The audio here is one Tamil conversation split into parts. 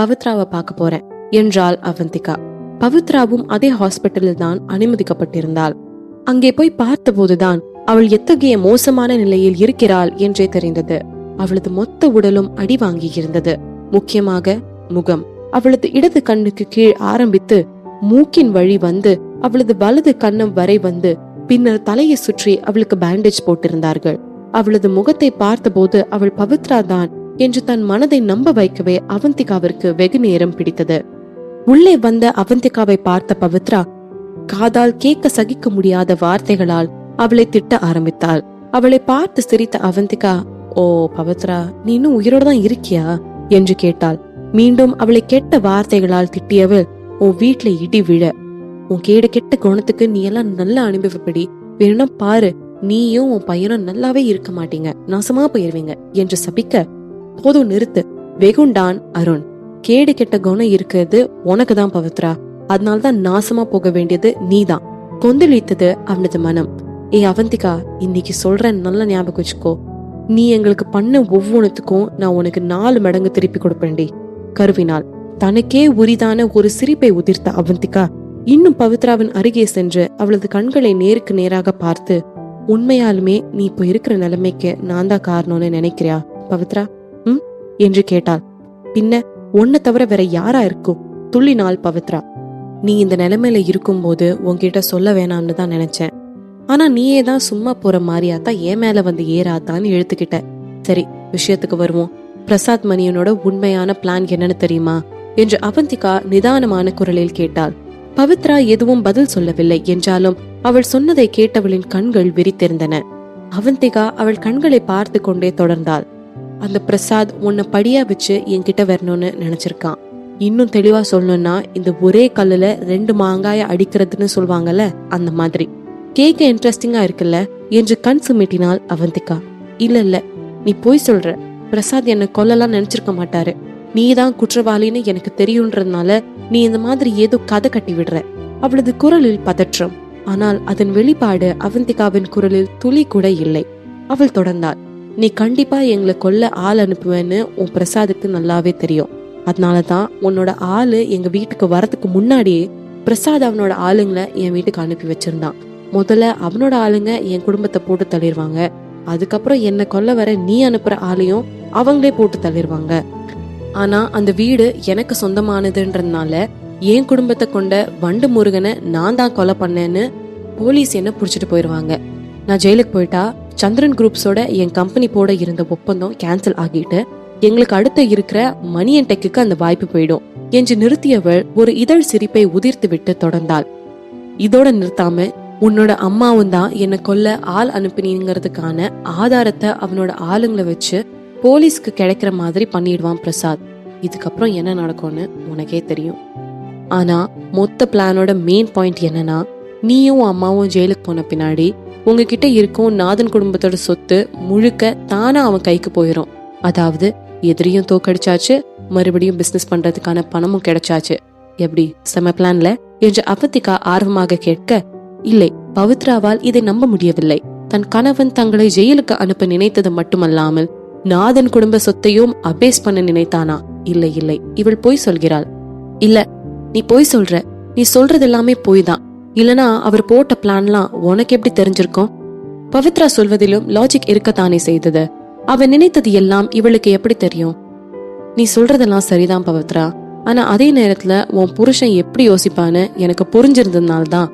பவித்ராவை பார்க்க போறேன் என்றாள் அவந்திகா. பவித்ராவும் அதே ஹாஸ்பிட்டலில் தான் அனுமதிக்கப்பட்டிருந்தாள். அங்கே போய் பார்த்தபோதுதான் அவள் எத்தகைய மோசமான நிலையில் இருக்கிறாள் என்றே தெரிந்தது. அவளது மொத்த உடலும் அடி வாங்கியிருந்தது. முக்கியமாக முகம். அவளது இடது கண்ணுக்கு கீழ் ஆரம்பித்து மூக்கின் வழி வந்து அவளது வலது கன்னம் வரை வந்து பின்னர் தலையை சுற்றி அவளுக்கு பேண்டேஜ் போட்டிருந்தார்கள். அவளது முகத்தை பார்த்தபோது அவள் பவித்ரா தான் என்று தன் மனதை நம்ப வைக்கவே அவந்திகாவிற்கு வெகு நேரம் பிடித்தது. உள்ளே வந்த அவந்திகாவை பார்த்த பவித்ரா காதால் கேட்க சகிக்க முடியாத வார்த்தைகளால் அவளை திட்ட ஆரம்பித்தாள். அவளை பார்த்து சிரித்த அவந்திகா, ஓ பவித்ரா, நீ இன்னும் உயிரோட தான் இருக்கியா என்று கேட்டாள். மீண்டும் அவளை கெட்ட வார்த்தைகளால் திட்டியவள், உன் வீட்டுல இடி விழ, உன் கேடு கெட்ட குணத்துக்கு நீ எல்லாம் நல்ல அனுபவப்படி, வேணும்னா பாரு, நீயும் உன் பையனும் நல்லாவே இருக்க மாட்டீங்க, நாசமா போயிருவீங்க என்று சபிக்க, போதும் நிறுத்து, வெகுண்டான் அருண், கேடு கெட்ட குணம் இருக்கிறது உனக்குதான் பவித்ரா, அதனால்தான் நாசமா போக வேண்டியது நீதான். கொந்தளித்தது அவனது மனம். ஏ அவந்திகா, இன்னைக்கு சொல்றேன், நல்ல ஞாபகம் வச்சுக்கோ, நீ எங்களுக்கு பண்ண ஒவ்வொன்றுத்துக்கும் நான் உனக்கு 4 மடங்கு திருப்பி கொடுப்பேன்டி கருவினாள். தனக்கே உரிதான ஒரு சிரிப்பை உதிர்த்த அவந்திகா இன்னும் பவித்ராவின் அருகே சென்று அவளது கண்களை நேருக்கு நேராக பார்த்து, உண்மையாலுமே நீ இப்போ இருக்கிற நிலைமைக்கு நான் தான் காரணம்னு நினைக்கிறியா பவித்ரா என்று கேட்டாள். பின்ன உன்னை தவிர வேற யாரா இருக்கும் துள்ளினாள் பவித்ரா. நீ இந்த நிலைமையில இருக்கும் போது உன்கிட்ட சொல்ல வேணாம்னு தான் நினைச்சேன். ஆனா நீயே தான் சும்மா போற மாதிரியாத்தான் என் மேல வந்து ஏறாத்தான்னு இழுத்துக்கிட்ட. சரி, விஷயத்துக்கு வருவோம். பிரசாத் மணியனோட உண்மையான பிளான் என்னன்னு தெரியுமா என்று அவந்திகா நிதானமான குரலில் கேட்டாள். பவித்ரா எதுவும் பதில் சொல்லவில்லை. என்றாலும் அவள் சொன்னதை கேட்டவளின் கண்கள் விரித்திருந்தன. அவந்திகா அவள் கண்களை பார்த்து கொண்டே தொடர்ந்தாள். அந்த பிரசாத் உன்னை படியா வச்சு என்கிட்ட வரணும்னு நினைச்சிருக்கான். இன்னும் தெளிவா சொல்லணும்னா, இந்த ஒரே கல்லுல 2 மாங்காய அடிக்கிறதுன்னு சொல்வாங்கல்ல, அந்த மாதிரி. கேட்க இன்ட்ரெஸ்டிங்கா இருக்குல்ல என்று கண் சுமிட்டினாள் அவந்திகா. இல்ல, நீ போய் சொல்ற. பிரசாத் என்ன கொல்லலாம் நினைச்சிருக்க மாட்டாரு. நீதான் குற்றவாளின்னு எனக்கு தெரியுன்றதுனால நீ இந்த மாதிரி ஏதோ கதை கட்டி விடுற. அவளது குரலில் பதற்றம். ஆனால் அதன் வெளிப்பாடு அவந்திகாவின் குரலில் துளி கூட இல்லை. அவள் தொடர்ந்தாள். நீ கண்டிப்பா எங்களை கொல்ல ஆள் அனுப்புவேன்னு உன் பிரசாதுக்கு நல்லாவே தெரியும். அதனாலதான் உன்னோட ஆளு எங்க வீட்டுக்கு வரதுக்கு முன்னாடியே பிரசாத் அவனோட ஆளுங்களை என் வீட்டுக்கு அனுப்பி வச்சிருந்தான். முதல்ல அவனோட ஆளுங்க என் குடும்பத்தை போட்டு தள்ளிடுவாங்க. அதுக்கப்புறம் என்ன கொல்ல வர நீ அனுப்புற ஆளையும் அவங்களே போட்டு தள்ளிடுவாங்க. ஆனா அந்த வீடு எனக்கு சொந்தமானதுன்றதுனால என் குடும்பத்தை கொண்ட வண்டு முருகனை நான் தான் கொலை பண்ணேன்னு போலீஸ் என்ன புடிச்சிட்டு போயிருவாங்க. நான் ஜெயிலுக்கு போயிட்டா சந்திரன் குரூப்ஸோட என் கம்பெனி போட இருந்த ஒப்பந்தம் கேன்சல் ஆகிட்டு எங்களுக்கு அடுத்த இருக்கிற மணி அண்ட் டெக்குக்கு அந்த வாய்ப்பு போயிடும் என்று நிறுத்தியவள் ஒரு இதழ் சிரிப்பை உதிர்த்து விட்டு தொடர்ந்தாள். இதோட நிறுத்தாம, உன்னோட அம்மாவும் தான் என்னை கொல்ல ஆள் அனுப்பினீங்கிறதுக்கான ஆதாரத்தை அவனோட ஆளுங்களை வச்சு போலீஸ்க்கு கிடைக்கிற மாதிரி பண்ணிடுவான் பிரசாத். இதுக்கப்புறம் என்ன நடக்கும்னு உனக்கே தெரியும். ஆனா மொத்த பிளானோட மெயின் பாயிண்ட் என்னன்னா, நீயும் அம்மாவும் ஜெயிலுக்கு போன பின்னாடி உங்ககிட்ட இருக்கும் நாதன் குடும்பத்தோட சொத்து முழுக்க தானா அவன் கைக்கு போயிடும். அதாவது எதிரியும் தோக்கடிச்சாச்சு, மறுபடியும் பிசினஸ் பண்றதுக்கான பணமும் கிடைச்சாச்சு. எப்படி, செம பிளான்ல என்று அவந்திகா ஆர்வமாக கேட்க, இல்லை, பவித்ராவால் இதை நம்ப முடியவில்லை. தன் கணவன் தங்களை ஜெயிலுக்கு அனுப்ப நினைத்தது மட்டுமல்லாமல் நாதன் குடும்ப சொத்தையும் அபேஸ் பண்ண நினைத்தானா? இல்லை இல்லை, இவள் பொய் சொல்கிறாள். இல்ல, நீ பொய் சொல்ற. நீ சொல்றது எல்லாமே பொய் தான். இல்லனா அவர் போட்ட பிளான்லாம் உனக்கு எப்படி தெரிஞ்சிருக்கும்? பவித்ரா சொல்வதிலும் லாஜிக் இருக்கத்தானே செய்தது. அவன் நினைத்தது எல்லாம் இவளுக்கு எப்படி தெரியும்? நீ சொல்றதெல்லாம் சரிதான் பவித்ரா. ஆனா அதே நேரத்துல உன் புருஷன் எப்படி யோசிப்பான்னு எனக்கு புரிஞ்சிருந்ததுனால்தான்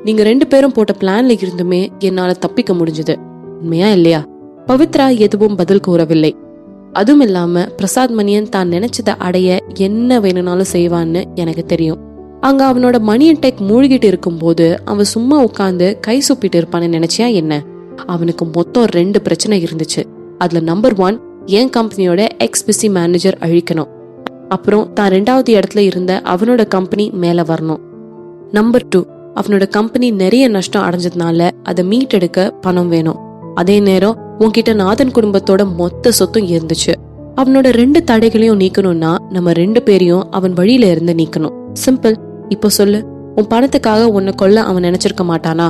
நீங்க 2 பேரும் போட்ட பிளான்ல இருந்துமே என்னால தப்பிக்க முடிஞ்சது. உண்மையா இல்லையா? பவித்ரா எதுவும் பதில் கூறவில்லை. அதுவும் இல்லாம பிரசாத் மணியன் தான் நினைச்சதை அடைய என்ன வேணும்னாலும் செய்வான்னு எனக்கு தெரியும். அங்க அவனோட மணி அண்ட் டெக் மூழ்கிட்டு இருக்கும் போது அவன் சும்மா உட்கார்ந்து கை சுப்பிட்டு இருப்பான்னு நினைச்சியா என்ன? அவனுக்கு மொத்தம் 2 பிரச்சனை இருந்துச்சு. அதுல நம்பர் 1, என் கம்பெனியோட எக்ஸ்-பிசி மேனேஜர் அழிக்கணும். அப்புறம் தான் 2வது இடத்துல இருந்த அவனோட கம்பெனி மேல வரணும். நம்பர் 2, அவனோட கம்பெனி நிறைய நஷ்டம் அடைஞ்சதுனால அதை மீட்டெடுக்க பணம் வேணும். அதே நேரம் உன்கிட்ட நாதன் குடும்பத்தோட மொத்த சொத்தும் இருந்துச்சு. அவனோட 2 தடைகளையும் நீக்கணும்னா நம்ம 2 பேரையும் அவன் வழியில இருந்து நீக்கணும். சிம்பிள். இப்போ சொல்லு, உன் பணத்துக்காக உன்னை கொல்ல அவன் நினைச்சிருக்க மாட்டானா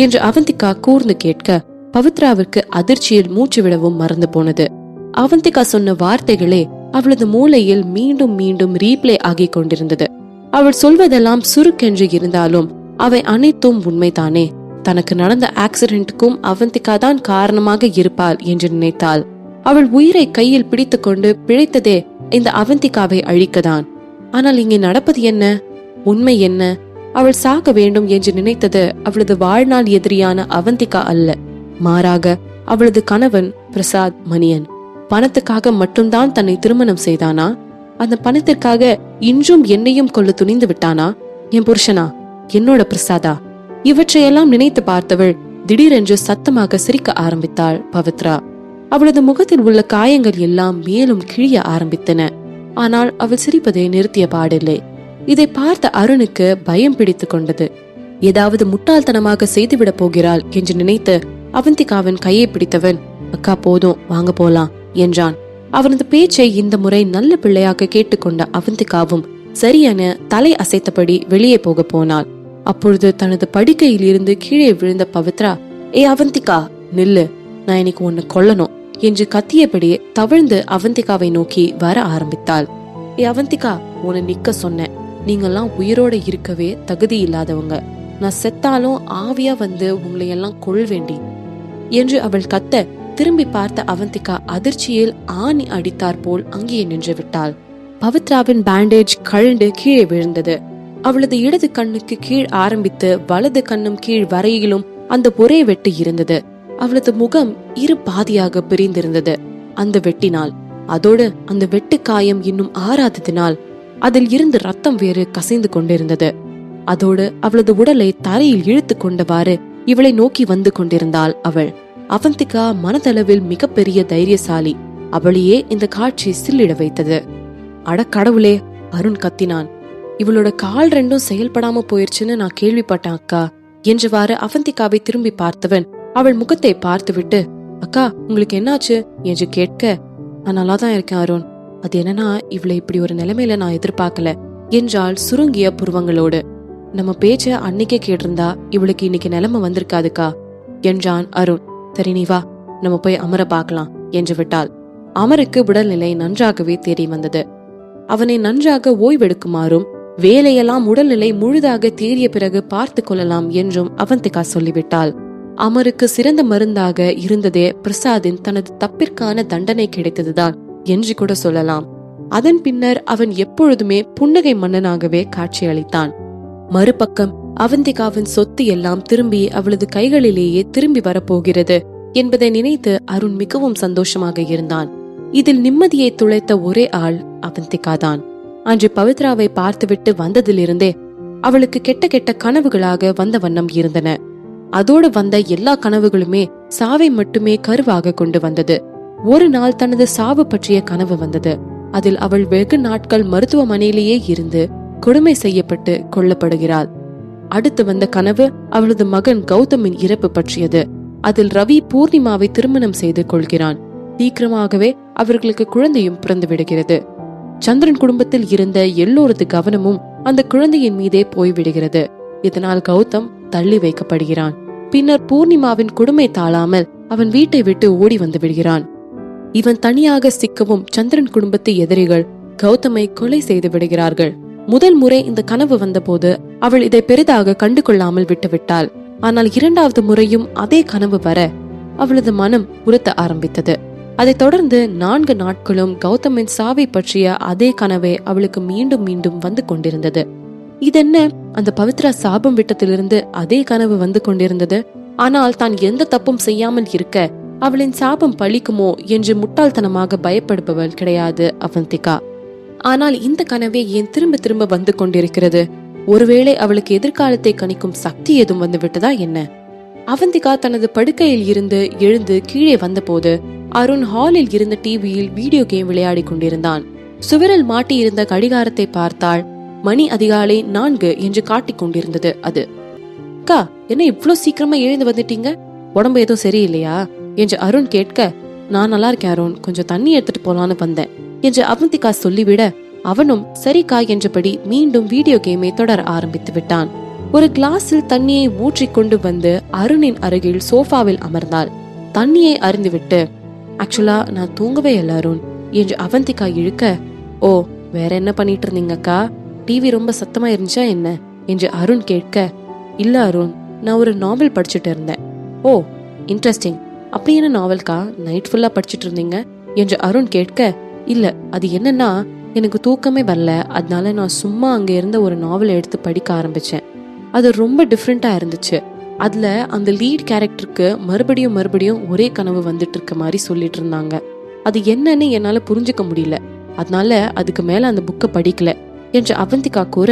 என்று அவந்திகா கூர்ந்து கேட்க, பவித்ராவிற்கு அதிர்ச்சியில் மூச்சு விடவும் மறந்து போனது. அவந்திகா சொன்ன வார்த்தைகளே அவளது மூளையில் மீண்டும் மீண்டும் ரீப்ளே ஆகிக் கொண்டிருந்தது. அவள் சொல்வதெல்லாம் சுருக்கென்று இருந்தாலும் அவை அனைத்தும் உண்மைதானே. தனக்கு நடந்த ஆக்சிடென்ட்டுக்கும் அவந்திகா தான் காரணமாக இருப்பாள் என்று நினைத்தாள். அவள் உயிரை கையில் பிடித்து கொண்டு பிழைத்ததே இந்த அவந்திகாவை அழிக்கதான். ஆனால் இங்கே நடப்பது என்ன? உண்மை என்ன? அவள் சாக வேண்டும் என்று நினைத்தது அவளது வாழ்நாள் எதிரியான அவந்திகா அல்ல, மாறாக அவளது கணவன் பிரசாத் மணியன். பணத்துக்காக மட்டும்தான் தன்னை திருமணம் செய்தானா? அந்த பணத்திற்காக இன்றும் என்னையும் கொல்ல துணிந்து விட்டானா? என் புருஷனா? என்னோட பிரசாதா? இவற்றையெல்லாம் நினைத்து பார்த்தவள் திடீரென்று சத்தமாக சிரிக்க ஆரம்பித்தாள் பவித்ரா. அவளது முகத்தில் உள்ள காயங்கள் எல்லாம் மேலும் கிழிய ஆரம்பித்தன. ஆனால் அவள் சிரிப்பதை நிறுத்திய பாடில்லை. இதை பார்த்த அருணுக்கு பயம் பிடித்து கொண்டது. ஏதாவது முட்டாள்தனமாக செய்துவிடப் போகிறாள் என்று நினைத்து அவந்திகாவின் கையை பிடித்தவன், அக்கா போதும், வாங்க போலாம் என்றான். அவனது பேச்சை இந்த முறை நல்ல பிள்ளையாக கேட்டுக்கொண்ட அவந்திகாவும் சரியென தலை அசைத்தபடி வெளியே போக போனாள். அப்பொழுது தனது படுக்கையில் இருந்து கீழே விழுந்த பவித்ரா, ஏ அவந்திகா நில்லு, நான் இன்னைக்கு உன்னை கொல்லணும் என்று கத்தியபடியே தவிழ்ந்து அவந்திகாவை நோக்கி வர ஆரம்பித்தாள். ஏ அவந்திகா, உன்னை நிக்க சொன்னேன். நீங்கெல்லாம் உயிரோட இருக்கவே தகுதி இல்லாதவங்க. நான் செத்தாலும் ஆவியா வந்து உங்களை எல்லாம் கொள்வேண்டி என்று அவள் கத்த, திரும்பி பார்த்த அவந்திகா அதிர்ச்சியில் ஆணி அடித்தார் போல் அங்கே நின்று விட்டாள். பவித்ராவின் பேண்டேஜ் கழண்டு கீழே விழுந்தது. அவளது இடது கண்ணுக்கு கீழ் ஆரம்பித்து வலது கண்ணும் கீழ் வரையிலும் அந்த ஒரே வெட்டு இருந்தது. அவளது முகம் இரு பாதியாக பிரிந்திருந்தது அந்த வெட்டினால். அதோடு அந்த வெட்டு காயம் இன்னும் ஆறாததினால் அதில் இருந்து ரத்தம் வேறு கசிந்து கொண்டிருந்தது. அதோடு அவளது உடலை தரையில் இழுத்து கொண்டவாறு இவளை நோக்கி வந்து கொண்டிருந்தாள் அவள். அவந்திகா மனதளவில் மிகப்பெரிய தைரியசாலி. அவளையே இந்த காட்சி சில்லிட வைத்தது. அட கடவுளே, அருண் கத்தினான். இவளோட கால் ரெண்டும் செயல்படாம போயிருச்சுன்னு நான் கேள்விப்பட்டேன் அக்கா என்றவாறு அவந்திகாவை திரும்பி பார்த்தவன் அவள் முகத்தை பார்த்துவிட்டு, அக்கா உங்களுக்கு என்னாச்சு என்று கேட்க, நான் நல்லாதான் இருக்கேன் அருண். அது என்னன்னா, இவளை இப்படி ஒரு நிலைமையில நான் எதிர்பார்க்கல என்றாள் சுருங்கிய புருவங்களோடு. நம்ம பேச்ச அன்னைக்கே கேட்டிருந்தா இவளுக்கு இன்னைக்கு நிலைமை வந்திருக்காதுக்கா என்றான் அருண். சரி நீ வா, நம்ம போய் அமர பார்க்கலாம் என்று விட்டாள். அமருக்கு உடல்நிலை நன்றாகவே தேறி வந்தது. அவனை நன்றாக ஓய்வெடுக்குமாறும் வேலையெல்லாம் உடல்நிலை முழுதாக தேறிய பிறகு பார்த்து கொள்ளலாம் என்றும் அவந்திகா சொல்லிவிட்டாள். அமருக்கு சிறந்த மருந்தாக இருந்ததே பிரசாதின் தனது தப்பிற்கான தண்டனை கிடைத்ததுதான் என்று கூட சொல்லலாம். அதன் பின்னர் அவன் எப்பொழுதுமே புன்னகை மன்னனாகவே காட்சியளித்தான். மறுபக்கம் அவந்திகாவின் சொத்து எல்லாம் திரும்பி அவளது கைகளிலேயே திரும்பி வரப்போகிறது என்பதை நினைத்து அருண் மிகவும் சந்தோஷமாக இருந்தான். இதில் நிம்மதியை துளைத்த ஒரே ஆள் அவந்திகாதான். அன்று பவித்ராவை பார்த்துவிட்டு வந்ததிலிருந்தே அவளுக்கு கெட்ட கெட்ட கனவுகளாக வந்த வண்ணம் இருந்தன. அதோடு வந்த எல்லா கனவுகளுமே சாவை மட்டுமே கருவாக கொண்டு வந்தது. ஒரு நாள் தனது சாவு பற்றிய கனவு வந்தது. அதில் அவள் வெகு நாட்கள் மருத்துவமனையிலேயே இருந்து கொடுமை செய்யப்பட்டு கொல்லப்படுகிறாள். அடுத்து வந்த கனவு அவளது மகன் கௌதமின் இறப்பு பற்றியது. அதில் ரவி பூர்ணிமாவை திருமணம் செய்து கொள்கிறான். சீக்கிரமாகவே அவர்களுக்கு குழந்தையும் பிறந்து விடுகிறது. சந்திரன் குடும்பத்தில் இருந்த எல்லோரது கவனமும் அந்த குழந்தையின் மீதே போய்விடுகிறது. இதனால் கௌதம் தள்ளி வைக்கப்படுகிறான். பின்னர் பூர்ணிமாவின் கொடுமை தாழாமல் அவன் வீட்டை விட்டு ஓடி வந்து விடுகிறான். இவன் தனியாக சிக்கவும் சந்திரன் குடும்பத்து எதிரிகள் கௌதமை கொலை செய்து விடுகிறார்கள். முதல் முறை இந்த கனவு வந்தபோது அவள் இதை பெரிதாக கண்டு கொள்ளாமல் விட்டுவிட்டாள். ஆனால் இரண்டாவது முறையும் அதே கனவு வர அவளது மனம் உறுத்த ஆரம்பித்தது. அதைத் தொடர்ந்து 4 நாட்களும் கௌதமின் சாவை பற்றிய அதே கனவே அவளுக்கு மீண்டும் மீண்டும் வந்து கொண்டிருந்தது. இதென்ன, அந்த பவித்ரா சாபம் விட்டத்திலிருந்து அதே கனவு வந்து கொண்டிருந்தது. ஆனால் தான் எந்த தப்பும் செய்யாமல் இருக்க அவளின் சாபம் பழிக்குமோ என்று முட்டாள்தனமாக பயப்படுபவள் கிடையாது அவந்திகா. ஆனால் இந்த கனவே ஏன் திரும்ப திரும்ப வந்து கொண்டிருக்கிறது? ஒருவேளை அவளுக்கு எதிர்காலத்தை கணிக்கும் சக்தி எதுவும் வந்து விட்டதா என்ன? அவந்திகா தனது படுக்கையில் இருந்து எழுந்து கீழே வந்தபோது அருண் ஹாலில் இருந்த டிவியில் வீடியோ கேம் விளையாடி கொண்டிருந்தான். சுவரில் மாட்டி இருந்த கடிகாரத்தை பார்த்தாள். மணி அதிகாலை 4 என்று காட்டிக் கொண்டிருந்தது. அது, அக்கா என்ன இவ்ளோ சீக்கிரமா எழுந்து வந்துட்டீங்க? உடம்பு எதுவும் சரியில்லையா என்று அருண் கேட்க, நான் நல்லா இருக்கேன் அருண், கொஞ்சம் தண்ணி எடுத்துட்டு போலான்னு வந்தேன் என்று அவந்திகா சொல்லிவிட அவனும் சரிக்கா என்றபடி மீண்டும் வீடியோ கேமை தொடர ஆரம்பித்து விட்டான். ஒரு கிளாஸில் தண்ணியை ஊற்றி கொண்டு வந்து அருணின் அருகில் சோஃபாவில் அமர்ந்தாள். தண்ணியை அருந்திவிட்டு, ஆக்சுவலா நான் தூங்கவே இல்லை அருண், என்று அவந்திகா இழுக்க, ஓ வேற என்ன பண்ணிட்டு இருந்தீங்கக்கா, டிவி ரொம்ப சத்தமா இருந்துச்சா என்ன என்று அருண் கேட்க, இல்ல அருண், நான் ஒரு நாவல் படிச்சுட்டு இருந்தேன். ஓ இன்ட்ரெஸ்டிங், அப்படி என்ன நாவல்கா, நைட் ஃபுல்லா படிச்சுட்டு இருந்தீங்க என்று அருண் கேட்க, இல்ல அது என்னன்னா எனக்கு தூக்கமே வரல, அதனால நான் சும்மா அங்க இருந்த ஒரு நாவல் எடுத்து படிக்க ஆரம்பிச்சேன். அது ரொம்ப டிஃப்ரெண்டா இருந்துச்சு. அதுல அந்த லீட் கேரக்டருக்கு மறுபடியும் மறுபடியும் ஒரே கனவு வந்துட்டு இருக்க மாதிரி சொல்லிட்டு இருந்தாங்க. அது என்னன்னு என்னால புரிஞ்சுக்க முடியல, அதனால அதுக்கு மேல அந்த புக்கை படிக்கல என்று அவந்திகா கூற,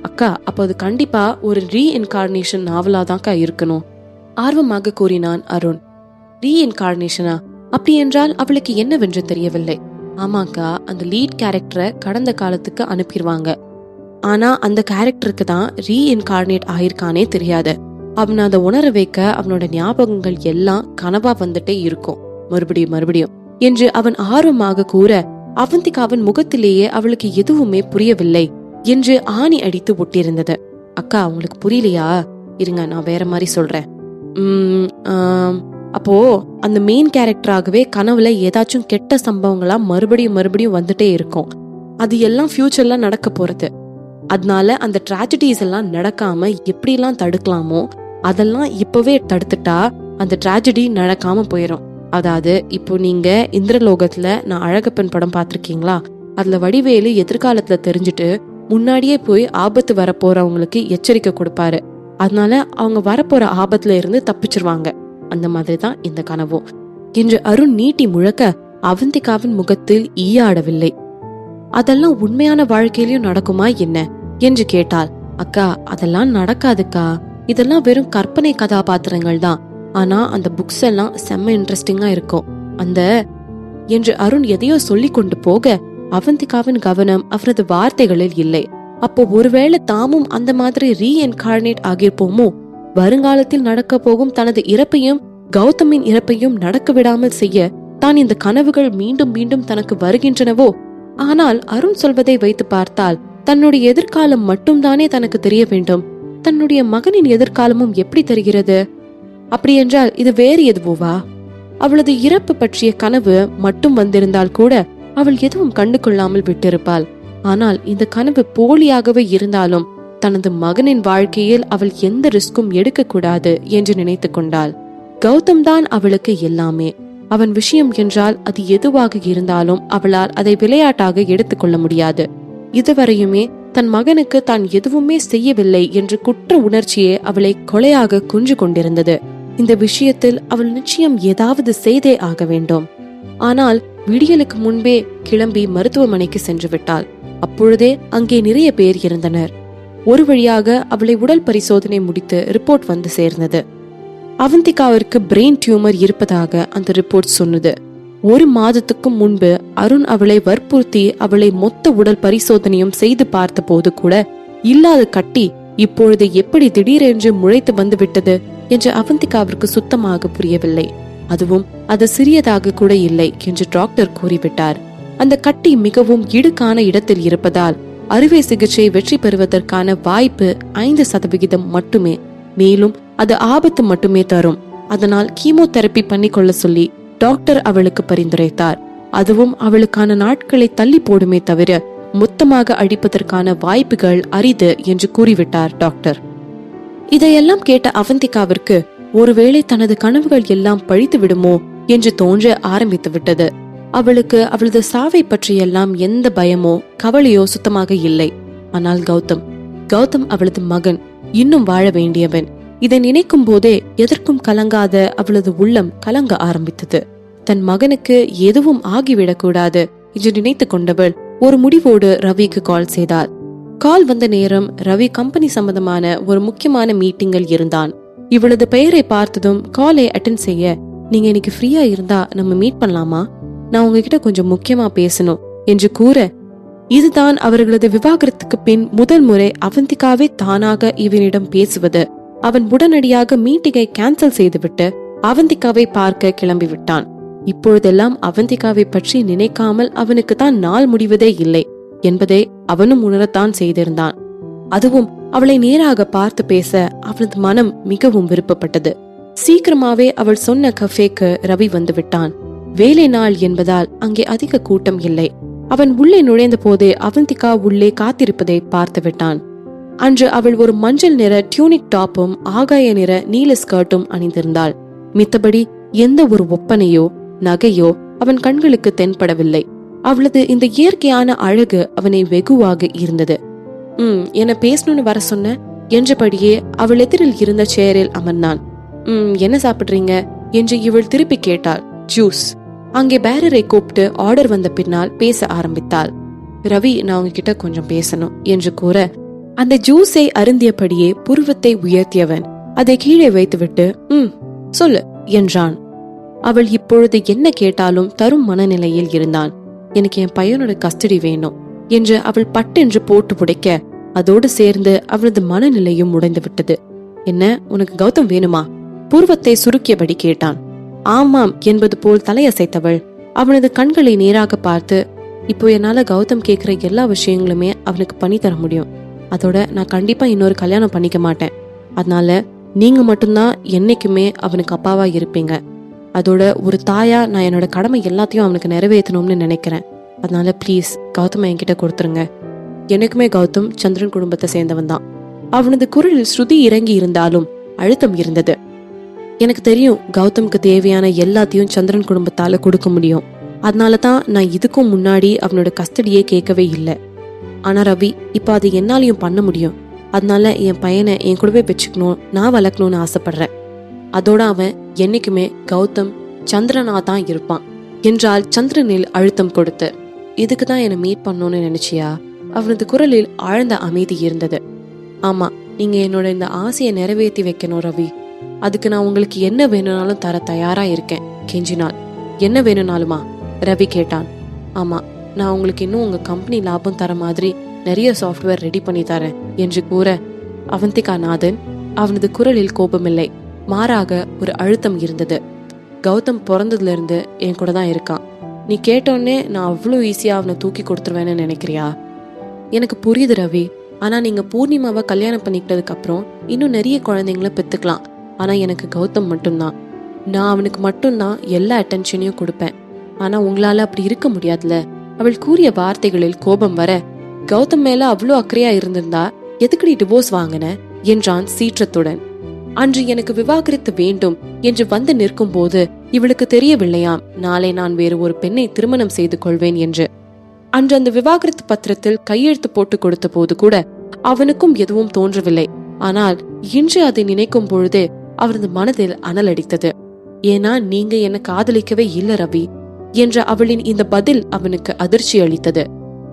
அக்கா அப்ப அது கண்டிப்பா ஒரு ரீஇன்கார்னேஷன் நாவலாதான்க்கா இருக்கணும் ஆர்வமாக கூறினான் அருண். ரீஇன்கார்னேஷனா? அப்படி என்றால் அவளுக்கு என்னவென்று தெரியவில்லை. ஆமாக்கா, அந்த லீட் கேரக்டரை கடந்த காலத்துக்கு அனுப்பிடுவாங்க. ஆனா அந்த கேரக்டருக்கு தான் ரீஇன்கார்னேட் ஆயிருக்கானே தெரியாது. அவனை அதை உணர வைக்க அவனோட ஞாபகங்கள் எல்லாம் கனவா வந்துட்டே இருக்கும் மறுபடியும் மறுபடியும் என்று அவன் ஆர்வமாக கூற, அவந்திகாவின் முகத்திலேயே அவளுக்கு எதுவுமே புரியவில்லை என்று ஆணி அடித்து ஒட்டியிருந்தது. அக்கா உங்களுக்கு புரியலையா? இருங்க நான் வேற மாதிரி சொல்றேன். அப்போ அந்த மெயின் கேரக்டராகவே கனவுல ஏதாச்சும் கெட்ட சம்பவங்களா மறுபடியும் மறுபடியும் வந்துட்டே இருக்கும். அது எல்லாம் ஃபியூச்சர்ல நடக்க போறது. அதனால அந்த டிராஜடிஸ் எல்லாம் நடக்காம எப்படிலாம் தடுக்கலாமோ அதெல்லாம் இப்பவே தடுத்துட்டா அந்த டிராஜடி நடக்காம போயிடும். அதாவது இப்போ நீங்க இந்திரலோகத்துல நான் அழகப்பன் படம் பாத்திருக்கீங்களா? அதுல வடிவேலு எதிர்காலத்துல தெரிஞ்சுட்டு முன்னாடியே போய் ஆபத்து வரப்போறவங்களுக்கு எச்சரிக்கை கொடுப்பாரு. அதனால அவங்க வரப்போற ஆபத்துல இருந்து தப்பிச்சிருவாங்க. அந்த மாதிரிதான் இந்த கனவும் என்று அருண் நீட்டி முழக்க அவந்திகாவின் முகத்தில் ஈயாடவில்லை. அதெல்லாம் உண்மையான வாழ்க்கையிலயும் நடக்குமா என்ன என்று கேட்டாள். அக்கா அதெல்லாம் நடக்காதுக்கா, இதெல்லாம் வெறும் கற்பனை கதாபாத்திரங்கள் தான். ஆனா அந்த புக்ஸ் எல்லாம் செம்ம இன்ட்ரெஸ்டிங்கா இருக்கும் அந்த என்று அருண் எதையோ சொல்லி கொண்டு போக அவந்திகாவின் கவனம் அவரது வார்த்தைகளில் இல்லை. அப்போ ஒருவேளை தாமும் அந்த மாதிரி ரீஎன்கார்னேட் ஆகியிருப்போமோ? வருங்காலத்தில் நடக்க போகும் தனது இறப்பையும் கௌதமின் இறப்பையும் நடக்க விடாமல் செய்ய தான் இந்த கனவுகள் மீண்டும் மீண்டும் தனக்கு வருகின்றனவோ? ஆனால் அருண் சொல்வதை வைத்து பார்த்தால் தன்னுடைய எதிர்காலம் மட்டும்தானே தனக்கு தெரிய வேண்டும். தன்னுடைய மகனின் எதிர்காலமும் எப்படி தெரிகிறது? அப்படி என்றால் இது வேறு எதுவோவா? அவளது இறப்பு பற்றிய கனவு மட்டும் வந்திருந்தால் கூட அவள் எதுவும் கண்டு கொள்ளாமல் விட்டிருப்பாள். ஆனால் இந்த கனவு போலியாகவே இருந்தாலும் தனது மகனின் வாழ்க்கையில் அவள் எந்த ரிஸ்கும் எடுக்க கூடாது என்று நினைத்து கொண்டாள். கௌதம் தான் அவளுக்கு எல்லாமே. அவன் விஷயம் என்றால் அது எதுவாக இருந்தாலும் அவளால் அதை விளையாட்டாக எடுத்துக்கொள்ள முடியாது. இதுவரையுமே தன் மகனுக்கு தான் எதுவுமே செய்யவில்லை என்று குற்ற உணர்ச்சியே அவளை கொலையாக குஞ்சு கொண்டிருந்தது. இந்த விஷயத்தில் அவள் நிச்சயம் ஏதாவது செய்தே ஆக வேண்டும். ஆனால் விடியலுக்கு முன்பே கிளம்பி மருத்துவமனைக்கு சென்று விட்டாள். அப்பொழுதே அங்கே நிறைய பேர் இருந்தனர். ஒரு வழியாக அவளை உடல் பரிசோதனை முடித்து ரிப்போர்ட் வந்து சேர்ந்தது. அவந்திகாவிற்கு பிரெயின் டியூமர் இருப்பதாக அந்த ரிப்போர்ட் சொன்னது. 1 மாதத்துக்கு முன்பு அருண் அவளை வற்புறுத்தி அவளை மொத்த உடல் பரிசோதனையும் செய்து பார்த்த போது கூட இல்லாத கட்டி இப்பொழுது எப்படி திடீரென்று முளைத்து வந்து விட்டது என்று அவந்திகாவிற்கு சுத்தமாக புரியவில்லை. அதுவும் அது சிறியதாக கூட இல்லை என்று டாக்டர் கூறிவிட்டார். அந்த கட்டி மிகவும் இடுக்கான இடத்தில் இருப்பதால் அறுவை சிகிச்சை வெற்றி பெறுவதற்கான வாய்ப்பு 5% மட்டுமே. மேலும் அது ஆபத்து மட்டுமே தரும். அதனால் கீமோதெரபி பண்ணிக்கொள்ள சொல்லி டாக்டர் அவளுக்கு பரிந்துரைத்தார். அதுவும் அவளுக்கான நாட்களை தள்ளி போடுமே தவிர மொத்தமாக அழிப்பதற்கான வாய்ப்புகள் அரிது என்று கூறிவிட்டார் டாக்டர். இதையெல்லாம் கேட்ட அவந்திகாவிற்கு ஒருவேளை தனது கனவுகள் எல்லாம் பழித்து விடுமோ என்று தோன்ற ஆரம்பித்து விட்டது. அவளுக்கு அவளது சாவை பற்றியெல்லாம் எந்த பயமோ கவலையோ சுத்தமாக இல்லை. ஆனால் கௌதம் அவளது மகன், இன்னும் வாழ வேண்டியவன். இதை நினைக்கும் போதே எதற்கும் கலங்காத அவளது உள்ளம் கலங்க ஆரம்பித்தது. தன் மகனுக்கு எதுவும் ஆகிவிடக்கூடாது என்று நினைத்து கொண்டவள் ஒரு முடிவோடு ரவிக்கு கால் செய்தாள். கால் வந்த நேரம் ரவி கம்பெனி சம்பந்தமான ஒரு முக்கியமான மீட்டிங்கில் இருந்தான். இவளது பெயரை பார்த்ததும் காலை அட்டென்ட் செய்ய, நீங்க இன்னைக்கு ஃப்ரீயா இருந்தா நம்ம மீட் பண்ணலாமா? நான் உங்ககிட்ட கொஞ்சம் முக்கியமா பேசணும் என்று கூற, இதுதான் அவர்களது விவாகரத்துக்கு பின் முதல் முறை அவந்திகாவே தானாக இவனிடம் பேசுவது. அவன் உடனடியாக மீட்டிங்கை கேன்சல் செய்துவிட்டு அவந்திகாவை பார்க்க கிளம்பி விட்டான். இப்பொழுதெல்லாம் அவந்திகாவை பற்றி நினைக்காமல் அவனுக்கு தான் நாள் முடிவதே இல்லை என்பதை அவனும் உணரத்தான் செய்திருந்தான். அதுவும் அவளை நேராக பார்த்து பேச அவளது மனம் மிகவும் விருப்பப்பட்டது. சீக்கிரமாவே அவள் சொன்ன கஃபேக்கு ரவி வந்து விட்டான். வேலை நாள் என்பதால் அங்கே அதிக கூட்டம் இல்லை. அவன் உள்ளே நுழைந்த போதே அவந்திகா உள்ளே காத்திருப்பதை பார்த்து விட்டான். அன்று அவள் ஒரு மஞ்சள் நிற டியூனிக் டாப்பும் ஆகாய நிற நீல ஸ்கர்ட்டும் அணிந்திருந்தாள். மித்தபடி எந்த ஒரு ஒப்பனையோ நகையோ அவன் கண்களுக்கு தென்படவில்லை. அவளது இந்த இயற்கையான அழகு அவனை வெகுவாக இருந்தது. என்ன பேசணும்னு வர சொன்ன என்றபடியே அவள் எதிரில் இருந்த சேரில் அமர்ந்தான். என்ன சாப்பிடுறீங்க என்று இவள் திருப்பி கேட்டாள். ஜூஸ். அங்கே பேரரை கூப்பிட்டு ஆர்டர் வந்த பின்னால் பேச ஆரம்பித்தாள். ரவி, நான் உங்ககிட்ட கொஞ்சம் பேசணும் என்று கூற, அந்த ஜூஸை அருந்தியபடியே புருவத்தை உயர்த்தியவன் அதை கீழே வைத்துவிட்டு சொல்லு என்றான். அவள் இப்பொழுது என்ன கேட்டாலும் தரும் மனநிலையில் இருந்தான். எனக்கு என் பையனோட கஸ்டடி வேணும் என்று அவள் பட்டென்று போட்டு புடைக்க, அதோடு சேர்ந்து அவளது மனநிலையும் உடைந்து விட்டது. என்ன, உனக்கு கௌதம் வேணுமா? புருவத்தை சுருக்கியபடி கேட்டான். ஆமாம் என்பது போல் தலையசைத்தவள் அவனது கண்களை நேராக பார்த்து, இப்போ என்னால கௌதம் கேட்கிற எல்லா விஷயங்களுமே அவனுக்கு பண்ணி தர முடியும். அதோட நான் கண்டிப்பா இன்னொரு கல்யாணம் பண்ணிக்க மாட்டேன். அதனால நீங்க மட்டும்தான் என்னைக்குமே அவனுக்கு அப்பாவா இருப்பீங்க. அதோட ஒரு தாயா நான் என்னோட கடமை எல்லாத்தையும் அவனுக்கு நிறைவேற்றணும்னு நினைக்கிறேன். அதனால பிளீஸ் கௌதம் என்கிட்ட கொடுத்துருங்க. எனக்குமே கௌதம் சந்திரன் குடும்பத்தை சேர்ந்தவன் தான். அவனது குரலில் ஸ்ருதி இறங்கி இருந்தாலும் அழுத்தம் இருந்தது. எனக்கு தெரியும் கௌதம்க்கு தேவையான எல்லாத்தையும் சந்திரன் குடும்பத்தால கொடுக்க முடியும். அதனாலதான் நான் இதுக்கும் முன்னாடி அவனோட கஸ்டடியே கேட்கவே இல்லை. ஆனா ரவி, இப்ப அது என்னாலையும் பண்ண முடியும். அதனால என் பையனை என் கூடவே வச்சுக்கணும், நான் வளர்க்கணும்னு ஆசைப்படுறேன். அதோட அவன் என்னைக்குமே கௌதம் சந்திரனா தான் இருப்பான் என்றால் சந்திரனில் அழுத்தம் கொடுத்து. இதுக்குதான் என்னை மீட் பண்ணணும்னு நினைச்சியா? அவனது குரலில் ஆழ்ந்த அமைதி இருந்தது. ஆமா, நீங்க என்னோட இந்த ஆசையை நிறைவேற்றி வைக்கணும் ரவி. அதுக்கு நான் உங்களுக்கு என்ன வேணும்னாலும் தர தயாரா இருக்கேன் கெஞ்சினாள். என்ன வேணும்னாலுமா? ரவி கேட்டான். ஆமா, நான் உங்களுக்கு இன்னும் உங்க கம்பெனி லாபம் தர மாதிரி நிறைய சாஃப்ட்வேர் ரெடி பண்ணி தரேன் என்று கூற, அவந்திகா நாதன் அவனது குரலில் கோபமில்லை, மாறாக ஒரு அழுத்தம் இருந்தது. கௌதம் பிறந்ததுல இருந்து என் கூட தான் இருக்கான். நீ கேட்டோன்னே நான் அவ்வளோ ஈஸியா அவனை தூக்கி கொடுத்துருவேன்னு நினைக்கிறியா? எனக்கு புரியுது ரவி. ஆனா நீங்க பூர்ணிமாவை கல்யாணம் பண்ணிக்கிட்டதுக்கு அப்புறம் இன்னும் நிறைய குழந்தைங்கள பெத்துக்கலாம். ஆனா எனக்கு கௌதம் மட்டும்தான். நான் அவனுக்கு மட்டும்தான் எல்லா அட்டென்ஷனையும் கொடுப்பேன். ஆனா உங்களால அப்படி இருக்க முடியாதுல. அவள் கூறிய வார்த்தைகளில் கோபம் வர, கௌதம் மேல அவ்வளோ அக்கறையா இருந்திருந்தா எதுக்கடி டிவோர்ஸ் வாங்கின என்றான் சீற்றத்துடன். அன்று எனக்கு விவாகரத்து வேண்டும் என்று வந்து நிற்கும் போது இவளுக்கு தெரியவில்லையாம் நாளை நான் வேறு ஒரு பெண்ணை திருமணம் செய்து கொள்வேன் என்று. அன்று அந்த விவாகரத்து பத்திரத்தில் கையெழுத்து போட்டு கொடுத்த போது கூட அவனுக்கும் எதுவும் தோன்றவில்லை. ஆனால் இன்று அதை நினைக்கும் பொழுது அவரது மனதில் அனல் அடித்தது. ஏன்னா நீங்க என்ன காதலிக்கவே இல்ல ரவி என்ற அவளின் இந்த பதில் அவனுக்கு அதிர்ச்சி அளித்தது.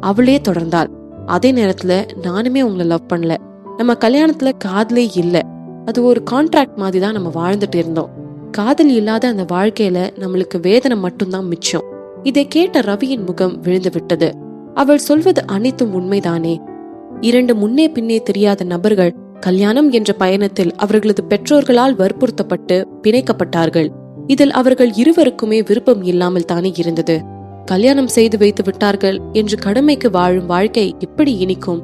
அவளே தொடர்ந்தாள். அதே நேரத்துல நானுமே உங்களை லவ் பண்ணல. நம்ம கல்யாணத்துல காதலே இல்ல. அது ஒரு கான்ட்ராக்ட் மாதிரி தான் நம்ம வாழ்ந்துட்டு இருந்தோம். காதல் இல்லாத அந்த வாழ்க்கையில நம்மளுக்கு வேதனை மட்டும்தான் மிச்சம். இதை கேட்ட ரவியின் முகம் விழுந்து விட்டது. அவள் சொல்வது அனைத்தும் உண்மைதானே? இரண்டு முன்னே பின்னே தெரியாத நபர்கள் கல்யாணம் என்ற பயணத்தில் அவர்களது பெற்றோர்களால் வற்புறுத்தப்பட்டு பிணைக்கப்பட்டார்கள். இதில் அவர்கள் இருவருக்குமே விருப்பம் இல்லாமல் தானே இருந்தது. கல்யாணம் செய்து வைத்து விட்டார்கள் என்று கடமைக்கு வாழும் வாழ்க்கை எப்படி இனிக்கும்?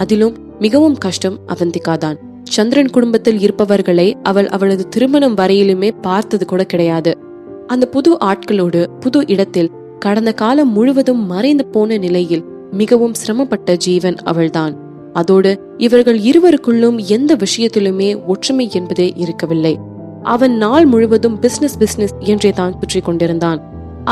அதிலும் மிகவும் கஷ்டம் அவந்திகாதான். சந்திரன் குடும்பத்தில் இருப்பவர்களை அவள் அவளது திருமணம் வரையிலுமே பார்த்தது கூட கிடையாது. அந்த புது ஆட்களோடு புது இடத்தில் கடந்த காலம் முழுவதும் மறைந்து போன நிலையில் மிகவும் சிரமப்பட்ட ஜீவன் அவள்தான். அதோடு இவர்கள் இருவருக்குள்ளும் எந்த விஷயத்திலுமே ஒற்றுமை என்பதே இருக்கவில்லை. அவன் நாள் முழுவதும் பிசினஸ் என்றே தான் சுற்றி கொண்டிருந்தான்.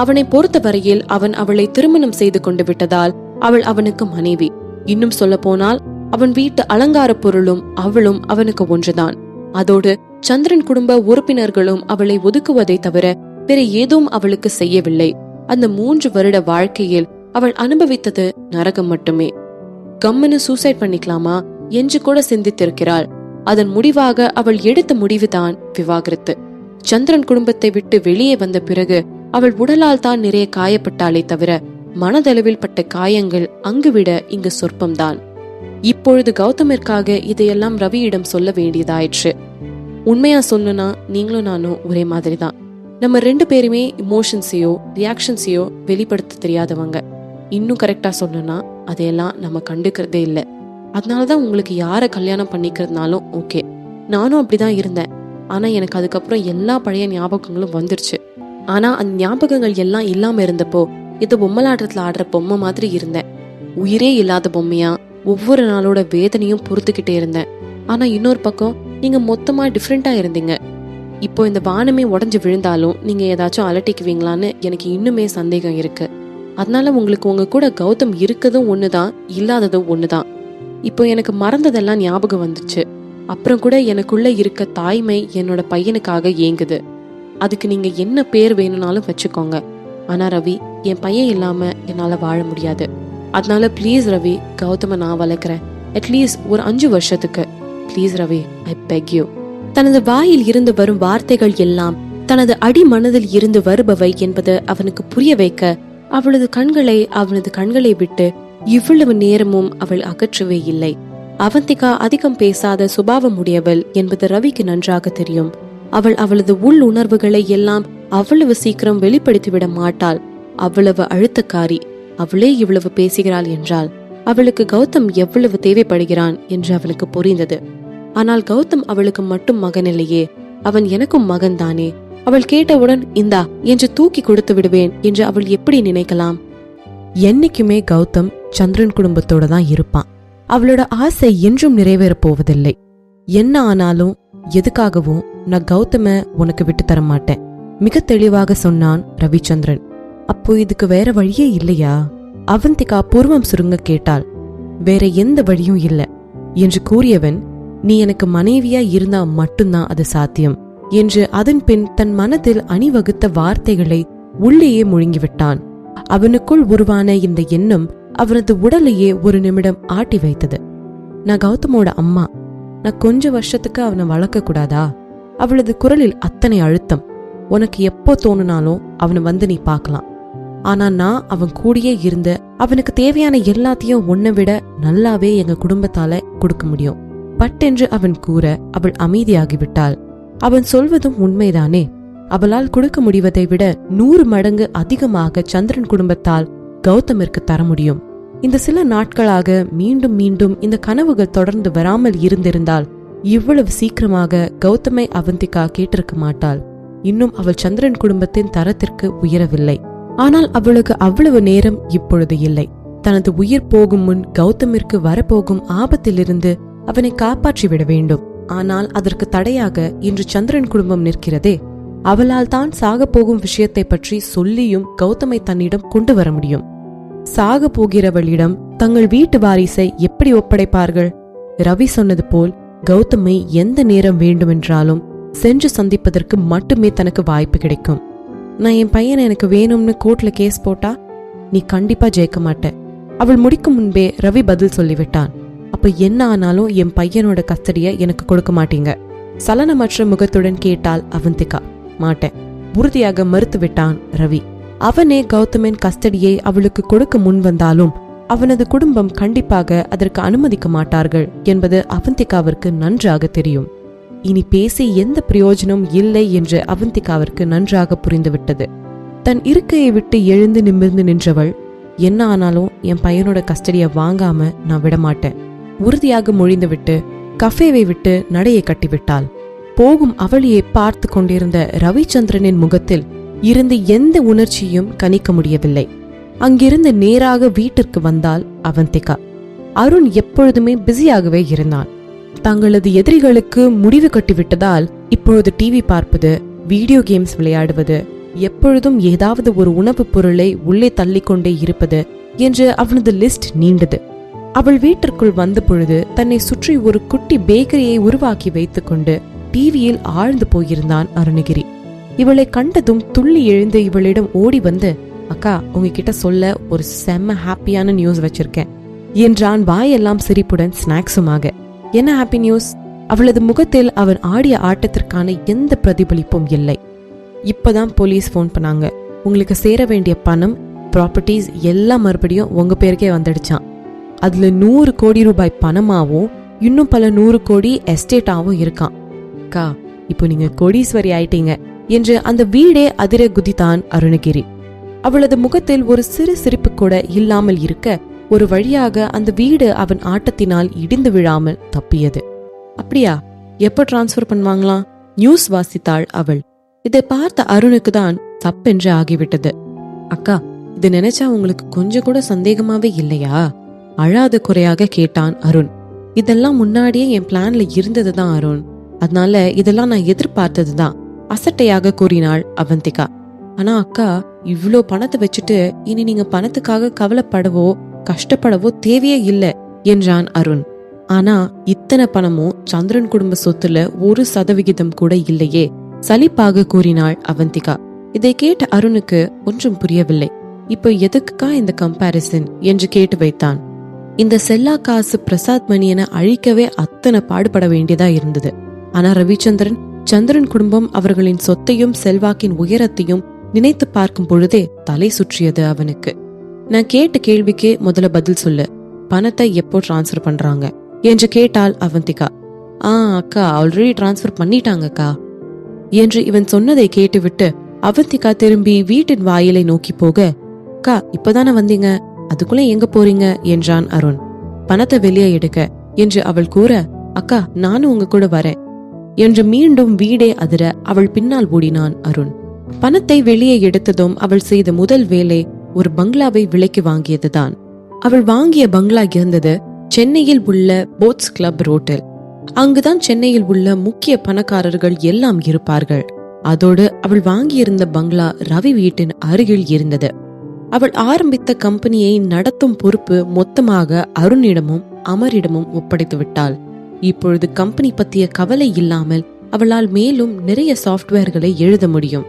அவனை பொறுத்த வரையில் அவன் அவளை திருமணம் செய்து கொண்டு விட்டதால் அவள் அவனுக்கு மனைவி. இன்னும் சொல்ல போனால் அவன் வீட்டு அலங்கார பொருளும் அவளும் அவனுக்கு ஒன்றுதான். அதோடு சந்திரன் குடும்ப உறுப்பினர்களும் அவளை ஒதுக்குவதை தவிர பிற ஏதும் அவளுக்கு செய்யவில்லை. அந்த 3 வருட வாழ்க்கையில் அவள் அனுபவித்தது நரகம் மட்டுமே. கம்முன்னு சூசைட் பண்ணிக்கலாமா என்று கூட சிந்தித்திருக்கிறாள். அதன் முடிவாக அவள் எடுத்த முடிவுதான் விவாகரத்து. சந்திரன் குடும்பத்தை விட்டு வெளியே வந்த பிறகு அவள் உடலால் தான் நிறைய காயப்பட்டாளே தவிர மனதளவில் பட்ட காயங்கள் அங்குவிட இங்கு சொற்பம்தான். இப்பொழுது கௌதமிற்காக இதையெல்லாம் ரவியிடம் சொல்ல வேண்டியதாயிற்று. உண்மையா சொல்லணும்னா நீங்களும் நானும் ஒரே மாதிரி தான். நம்ம 2 பேருமே இமோஷன்ஸையோ ரியாக்ஷன்ஸையோ வெளிப்படுத்த தெரியாதவங்க. இன்னும் கரெக்டா சொல்லணும்னா அதையெல்லாம் நம்ம கண்டுக்கிறதே இல்லை. அதனாலதான் உங்களுக்கு யாரை கல்யாணம் பண்ணிக்கிறதுனாலும் ஓகே. நானும் அப்படிதான் இருந்தேன். ஆனா எனக்கு அதுக்கப்புறம் எல்லா பழைய ஞாபகங்களும் வந்துருச்சு. ஆனா அந்த ஞாபகங்கள் எல்லாம் இல்லாம இருந்தப்போ இது பொம்மலாட்டத்துல ஆடுற பொம்மை மாதிரி இருந்தேன். உயிரே இல்லாத பொம்மையா ஒவ்வொரு நாளோட வேதனையும் பொறுத்துக்கிட்டே இருந்தேன். ஆனா இன்னொரு பக்கம் நீங்க மொத்தமா டிஃப்ரெண்டா இருந்தீங்க. இப்போ இந்த வானமே உடஞ்சு விழுந்தாலும் நீங்க ஏதாச்சும் அலட்டிக்குவீங்களான்னு எனக்கு இன்னுமே சந்தேகம் இருக்கு. அதனால உங்களுக்கு உங்க கூட கௌதம் இருக்கதும் ஒண்ணுதான், இல்லாததும் ஒண்ணுதான். இப்போ எனக்கு மறந்ததெல்லாம் ஞாபகம் வந்துச்சு. அப்புறம் கூட எனக்குள்ள இருக்க தாய்மை என்னோட பையனுக்காக ஏங்குது. அதுக்கு நீங்க என்ன பேர் வேணும்னாலும் வச்சுக்கோங்க. ஆனா ரவி, என் பையன் இல்லாம என்னால வாழ முடியாது. அதனால ப்ளீஸ் ரவி, கௌதம நான் வளர்க்குறேன். அட்லீஸ்ட் ஒரு 5 வருஷத்துக்கு. Please Ravi, I peg you. தனது வாயில் இருந்து வரும் வார்த்தைகள் எல்லாம் தனது அடி மனதில் இருந்து வருபவை என்பது அவனுக்கு புரிய வைக்க அவளது கண்களை விட்டு இவ்வளவு நேரமும் அவள் அகற்றவே இல்லை. அவந்திகா அதிகம் பேசாத சுபாவம் உடையவள் என்பது ரவிக்கு நன்றாக தெரியும். அவளது உள் உணர்வுகளை எல்லாம் அவ்வளவு சீக்கிரம் வெளிப்படுத்திவிட மாட்டாள். அவ்வளவு அழுத்தக்காரி. அவளே இவ்வளவு பேசுகிறாள் என்றால் அவளுக்கு கௌதம் எவ்வளவு தேவைப்படுகிறான் என்று அவளுக்கு புரிந்தது. ஆனால் கௌதம் அவளுக்கு மட்டும் மகன் இல்லையே, அவன் எனக்கும் மகன் தானே. அவள் கேட்டவுடன் இந்தா என்று தூக்கி கொடுத்து விடுவேன் என்று அவள் எப்படி நினைக்கலாம்? என்னைக்குமே கௌதம் சந்திரன் குடும்பத்தோட தான் இருப்பான். அவளோட ஆசை என்றும் நிறைவேறப் போவதில்லை. என்ன ஆனாலும் எதுக்காகவும் நான் கௌதம உனக்கு விட்டு தர மாட்டேன், மிக தெளிவாக சொன்னான் ரவிச்சந்திரன். அப்போ இதுக்கு வேற வழியே இல்லையா? அவந்திகா பூர்வம் சுருங்க கேட்டாள். வேற எந்த வழியும் இல்ல என்று கூறியவன், நீ எனக்கு மனைவியா இருந்தா மட்டும்தான் அது சாத்தியம் என்று அதன் பின் தன் மனதில் அணிவகுத்த வார்த்தைகளை உள்ளேயே முழுங்கிவிட்டான். அவனுக்குள் உருவான இந்த எண்ணம் அவனது உடலையே ஒரு நிமிடம் ஆட்டி வைத்தது. நான் கௌதமோட அம்மா, நான் கொஞ்ச வருஷத்துக்கு அவனை வளர்க்க கூடாதா? அவளது குரலில் அத்தனை அழுத்தம். உனக்கு எப்போ தோணுனாலும் அவனை வந்து நீ பார்க்கலாம். ஆனா நான் அவன் கூடயே இருந்து அவனுக்கு தேவையான எல்லாத்தையும் உன்னை விட நல்லாவே எங்க குடும்பத்தால கொடுக்க முடியும் பட்டென்று அவன் கூற அவள் அமைதியாகிவிட்டாள். அவன் சொல்வதும் உண்மைதானே. அவளால் கொடுக்க முடிவதை விட 100 மடங்கு அதிகமாக சந்திரன் குடும்பத்தால் கௌதமிற்கு தர முடியும். இந்த சில நாட்களாக மீண்டும் மீண்டும் இந்த கனவுகள் தொடர்ந்து வராமல் இருந்திருந்தால் இவ்வளவு சீக்கிரமாக கௌதமை அவந்திகா கேட்டிருக்க மாட்டாள். இன்னும் அவள் சந்திரன் குடும்பத்தின் தரத்திற்கு உயரவில்லை. ஆனால் அவளுக்கு அவ்வளவு நேரம் இப்பொழுது இல்லை. தனது உயிர் போகும் முன் கௌதமிற்கு வரப்போகும் ஆபத்திலிருந்து அவனை காப்பாற்றிவிட வேண்டும். ஆனால் அதற்கு தடையாக இன்று சந்திரன் குடும்பம் நிற்கிறதே. அவளால் தான் சாக போகும் விஷயத்தை பற்றி சொல்லியும் கௌதமை தன்னிடம் கொண்டு வர முடியும். சாக போகிறவளிடம் தங்கள் வீட்டு வாரிசை எப்படி ஒப்படைப்பார்கள்? ரவி சொன்னது போல் கௌதமை எந்த நேரம் வேண்டுமென்றாலும் சென்று சந்திப்பதற்கு மட்டுமே தனக்கு வாய்ப்பு கிடைக்கும். நான் என் பையனை எனக்கு வேணும்னு கோர்ட்ல கேஸ் போட்டா நீ கண்டிப்பா ஜெயிக்க மாட்ட. அவள் முடிக்கும் முன்பே ரவி பதில் சொல்லிவிட்டான். அப்ப என்ன ஆனாலும் என் பையனோட கஸ்டடியை எனக்கு கொடுக்க மாட்டீங்க? சலனமற்ற முகத்துடன் கேட்டாள் அவந்திகா. மாட்டேன், உறுதியாக மறுத்து விட்டான் ரவி. அவனே கௌதமின் கஸ்டடியை அவளுக்கு கொடுக்க முன் வந்தாலும் அவனது குடும்பம் கண்டிப்பாக அதற்கு அனுமதிக்க மாட்டார்கள் என்பது அவந்திகாவிற்கு நன்றாக தெரியும். இனி பேசி எந்த பிரயோஜனம் இல்லை என்று அவந்திகாவிற்கு நன்றாக புரிந்துவிட்டது. தன் இருக்கையை விட்டு எழுந்து நிமிர்ந்து நின்றவள், என்ன ஆனாலும் என் பையனோட கஸ்டடியை வாங்காம நான் விடமாட்டேன் உறுதியாக மொழிந்துவிட்டு கஃபேவை விட்டு நடையை கட்டிவிட்டாள். போகும் அவளையே பார்த்து கொண்டிருந்த ரவிச்சந்திரனின் முகத்தில் இருந்து எந்த உணர்ச்சியும் கணிக்க முடியவில்லை. அங்கிருந்து நேராக வீட்டிற்கு வந்தாள் அவந்திகா. அருண் எப்பொழுதுமே பிஸியாகவே இருந்தான். தங்களது எதிரிகளுக்கு முடிவு கட்டிவிட்டதால் இப்பொழுது டிவி பார்ப்பது, வீடியோ கேம்ஸ் விளையாடுவது, எப்பொழுதும் ஏதாவது ஒரு உணவுப் பொருளை உள்ளே தள்ளிக்கொண்டே இருப்பது என்று அவனது லிஸ்ட் நீண்டது. அவள் வீட்டிற்குள் வந்த பொழுது தன்னை சுற்றி ஒரு குட்டி பேக்கரியை உருவாக்கி வைத்துக் கொண்டு டிவியில் ஆழ்ந்து போயிருந்தான் அருணகிரி. இவளை கண்டதும் துள்ளி எழுந்து இவளிடம் ஓடி வந்து, அக்கா, உங்ககிட்ட சொல்ல ஒரு செம்ம ஹாப்பியான நியூஸ் வச்சிருக்கேன் என்றான், வாயெல்லாம் சிரிப்புடன் ஸ்நாக்ஸுமாக. என்ன ஹாப்பி நியூஸ்? அவளது முகத்தில் அவன் ஆடிய ஆட்டத்திற்கான எந்த பிரதிபலிப்பும் இல்லை. இப்பதான் போலீஸ் போன் பண்ணாங்க. உங்களுக்கு சேர வேண்டிய பணம், ப்ராப்பர்ட்டிஸ் எல்லாம் மறுபடியும் உங்க பேருக்கே வந்துடுச்சான். அதுல 100 கோடி ரூபாய் பணமாவும் இன்னும் பல 100 கோடி எஸ்டேட்டாவும் இருக்கான். அக்கா, இப்போ நீங்க கோடீஸ்வரி ஆயிட்டீங்க என்று அந்த வீடே அதிர குதித்தான் அருணகிரி. அவளது முகத்தில் ஒரு சிறு சிரிப்பு கூட இல்லாமல் இருக்க ஒரு வழியாக அந்த வீடு அவன் ஆட்டத்தினால் இடிந்து விழாமல் தப்பியது. அப்படியா? எப்ப டிரான்ஸ்பர் பண்ணுவாங்களாம்? நியூஸ் வாசித்தாள் அவள். இதை பார்த்த அருணுக்கு தான் தப்பென்று ஆகிவிட்டது. அக்கா, இது நினைச்சா உங்களுக்கு கொஞ்சம் கூட சந்தேகமாவே இல்லையா? அழாத குறையாக கேட்டான் அருண். இதெல்லாம் முன்னாடியே என் பிளான்ல இருந்ததுதான் அருண், அதனால இதெல்லாம் நான் எதிர்பார்த்ததுதான், அசட்டையாக கூறினாள் அவந்திகா. ஆனா அக்கா, இவ்ளோ பணத்தை வச்சுட்டு இனி நீங்க பணத்துக்காக கவலைப்படவோ கஷ்டப்படவோ தேவையே இல்லை என்றான் அருண். ஆனா இத்தனை பணமும் சந்திரன் குடும்ப சொத்துல 1% கூட இல்லையே, சலிப்பாக கூறினாள் அவந்திகா. இதை கேட்ட அருணுக்கு ஒன்றும் புரியவில்லை. இப்போ எதுக்குக்கா இந்த கம்பாரிசன் என்று கேட்டு வைத்தான். இந்த செல்லா காசு பிரசாத் மணியனை அழிக்கவே அத்தனை பாடுபட வேண்டியதா இருந்தது. ஆனா ரவிச்சந்திரன், சந்திரன் குடும்பம் அவர்களின் சொத்தையும் செல்வாக்கின் உயரத்தையும் நினைத்து பார்க்கும் பொழுதே தலை சுற்றியது அவனுக்கு. நான் கேட்ட கேள்விக்கு முதல்ல பதில் சொல்லு, பணத்தை எப்போ டிரான்ஸ்பர் பண்றாங்க என்று கேட்டாள் அவந்திகா. அக்கா, ஆல்ரெடி டிரான்ஸ்பர் பண்ணிட்டாங்கக்கா என்று இவன் சொன்னதை கேட்டுவிட்டு அவந்திகா திரும்பி வீட்டின் வாயிலை நோக்கி போக, அக்கா இப்பதானே வந்தீங்க, அதுக்குள்ள எங்க போறீங்க என்றான் அருண். பணத்தை வெளியே எடுக்க என்று அவள் கூற, அக்கா நானும் உங்க கூட வரேன் என்று மீண்டும் வீடே அதிர அவள் பின்னால் ஓடினான் அருண். பணத்தை வெளியே எடுத்ததும் அவள் செய்த முதல் வேலை ஒரு பங்களாவை விலைக்கு வாங்கியதுதான். அவள் வாங்கிய பங்களா இருந்தது சென்னையில் உள்ள போட்ஸ் கிளப் ரோட்டில். அங்குதான் சென்னையில் உள்ள முக்கிய பணக்காரர்கள் எல்லாம் இருப்பார்கள். அதோடு அவள் வாங்கியிருந்த பங்களா ரவி வீட்டின் அருகில் இருந்தது. அவள் ஆரம்பித்த கம்பெனியை நடத்தும் பொறுப்பு மொத்தமாக அருணிடமும் அமரிடமும் ஒப்படைத்து விட்டாள். இப்பொழுது கம்பெனி பத்திய கவலை இல்லாமல் அவளால் மேலும் நிறைய சாஃப்ட்வேர்களை எழுத முடியும்.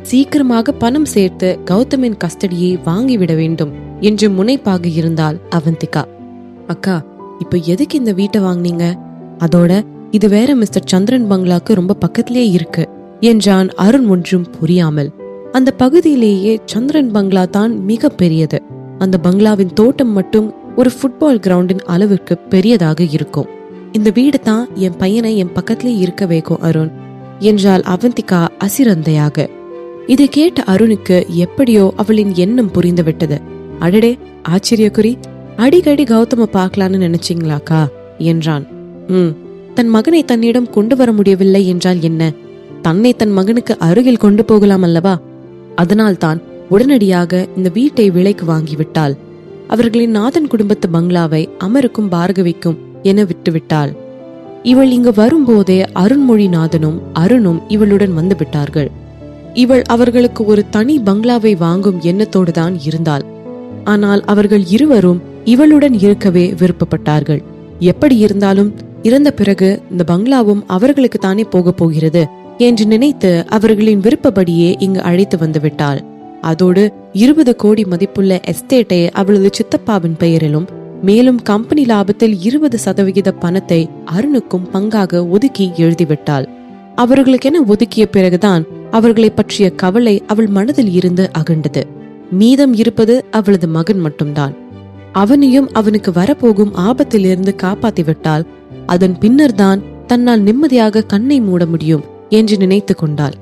சீக்கிரமாக பணம் சேர்த்து கௌதமின் கஸ்டடியை வாங்கிவிட வேண்டும் என்று முனைப்பாக இருந்தாள் அவந்திகா. அக்கா, இப்ப எதுக்கு இந்த வீட்டை வாங்கினீங்க? அதோட இது வேற மிஸ்டர் சந்திரன் பங்களாக்கு ரொம்ப பக்கத்திலே இருக்கு என்றான் அருண் ஒன்றும் புரியாமல். அந்த பகுதியிலேயே சந்திரன் பங்களா தான் மிக பெரியது. அந்த பங்களாவின் தோட்டம் மட்டும் ஒரு ஃபுட்பால் கிரவுண்டின் அளவிற்கு பெரியதாக இருக்கும். இந்த வீடு தான் என் பையனை என் பக்கத்திலே இருக்க வைக்கும் அருண் என்றாள் அவந்திகா அசிரந்தையாக. இதை கேட்ட அருணுக்கு எப்படியோ அவளின் எண்ணம் புரிந்து விட்டது. அடடே ஆச்சரியக்குறி, அடிக்கடி கௌதம பார்க்கலான்னு நினைச்சீங்களாக்கா என்றான். தன் மகனை தன்னிடம் கொண்டு வர முடியவில்லை என்றால் என்ன, தன்னை தன் மகனுக்கு அருகில் கொண்டு போகலாம் அல்லவா? அதனால்தான் உடனடியாக இந்த வீட்டை விலைக்கு வாங்கிவிட்டாள். அவர்களின் நாதன் குடும்பத்து பங்களாவை அமருக்கும் பார்கவிக்கும் என விட்டுவிட்டாள். இவள் இங்கு வரும்போதே அருண்மொழிநாதனும் அருணும் இவளுடன் வந்து விட்டார்கள். இவள் அவர்களுக்கு ஒரு தனி பங்களாவை வாங்கும் எண்ணத்தோடுதான் இருந்தாள். ஆனால் அவர்கள் இருவரும் இவளுடன் இருக்கவே விருப்பப்பட்டார்கள். எப்படி இருந்தாலும் இறந்த பிறகு இந்த பங்களாவும் அவர்களுக்கு தானே போக போகிறது என்று நினைத்து அவர்களின் விருப்பப்படியே இங்கு அழைத்து வந்து விட்டாள். அதோடு 20 கோடி மதிப்புள்ள எஸ்டேட்டை அவளது சித்தப்பாவின் பெயரிலும் மேலும் கம்பெனி லாபத்தில் 20% பணத்தை அருணுக்கும் பங்காக ஒதுக்கி எழுதிவிட்டாள். அவர்களுக்கென ஒதுக்கிய பிறகுதான் அவர்களை பற்றிய கவலை அவள் மனதில் இருந்து அகண்டது. மீதம் இருப்பது அவளது மகன் மட்டும்தான். அவனையும் அவனுக்கு வரப்போகும் ஆபத்திலிருந்து காப்பாற்றிவிட்டால் அதன் பின்னர் தான் தன்னால் நிம்மதியாக கண்ணை மூட முடியும் என்று நினைத்து கொண்டாள்.